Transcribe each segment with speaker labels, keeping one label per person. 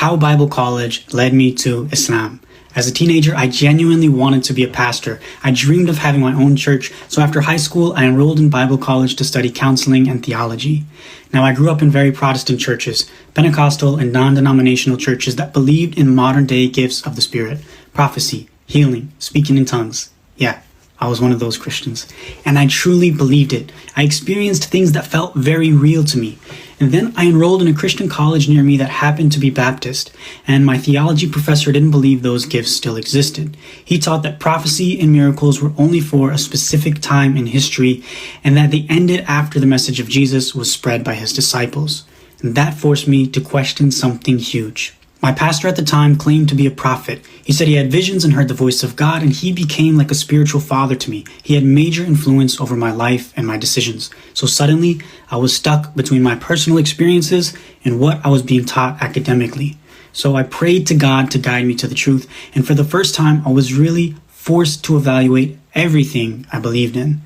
Speaker 1: how Bible college led me to Islam. As a teenager, I genuinely wanted to be a pastor. I dreamed of having my own church, so after high school, I enrolled in Bible college to study counseling and theology. Now, I grew up in very Protestant churches, Pentecostal and non-denominational churches that believed in modern-day gifts of the Spirit, prophecy, healing, speaking in tongues. Yeah, I was one of those Christians, and I truly believed it. I experienced things that felt very real to me. And then I enrolled in a Christian college near me that happened to be Baptist, and my theology professor didn't believe those gifts still existed. He taught that prophecy and miracles were only for a specific time in history, and that they ended after the message of Jesus was spread by his disciples. And that forced me to question something huge. My pastor at the time claimed to be a prophet. He said he had visions and heard the voice of God, and he became like a spiritual father to me. He had major influence over my life and my decisions. So suddenly, I was stuck between my personal experiences and what I was being taught academically. So I prayed to God to guide me to the truth, and for the first time, I was really forced to evaluate everything I believed in.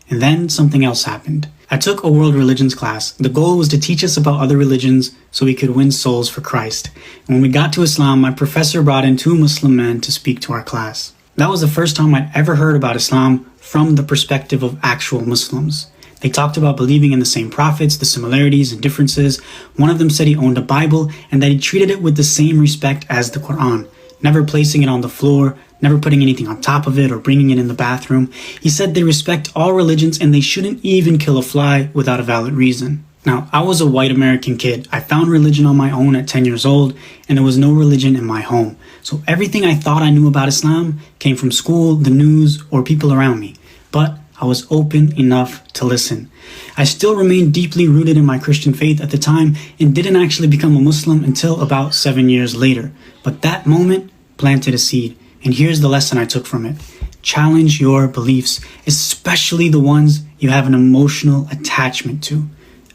Speaker 1: And then something else happened. I took a world religions class. The goal was to teach us about other religions so we could win souls for Christ. And when we got to Islam, my professor brought in 2 Muslim men to speak to our class. That was the first time I'd ever heard about Islam from the perspective of actual Muslims. They talked about believing in the same prophets, the similarities and differences. One of them said he owned a Bible and that he treated it with the same respect as the Quran, never placing it on the floor, never putting anything on top of it or bringing it in the bathroom. He said they respect all religions and they shouldn't even kill a fly without a valid reason. Now, I was a white American kid. I found religion on my own at 10 years old, and there was no religion in my home. So everything I thought I knew about Islam came from school, the news, or people around me. But I was open enough to listen. I still remained deeply rooted in my Christian faith at the time and didn't actually become a Muslim until about 7 years later. But that moment planted a seed. And here's the lesson I took from it. Challenge your beliefs, especially the ones you have an emotional attachment to.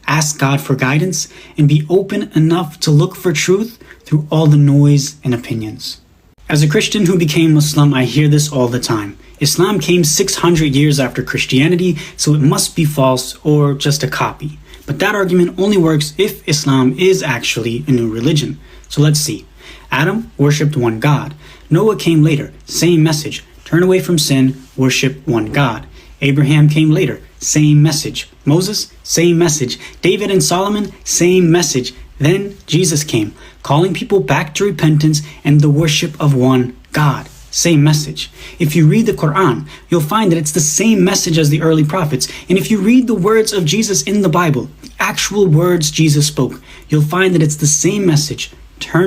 Speaker 1: Ask God for guidance and be open enough to look for truth through all the noise and opinions. As a Christian who became Muslim, I hear this all the time. Islam came 600 years after Christianity, so it must be false or just a copy. But that argument only works if Islam is actually a new religion. So let's see. Adam worshipped one God. Noah came later, same message. Turn away from sin, worship one God. Abraham came later, same message. Moses, same message. David and Solomon, same message. Then Jesus came, calling people back to repentance and the worship of one God. Same message. If you read the Quran, you'll find that it's the same message as the early prophets. And if you read the words of Jesus in the Bible, the actual words Jesus spoke, you'll find that it's the same message. Turn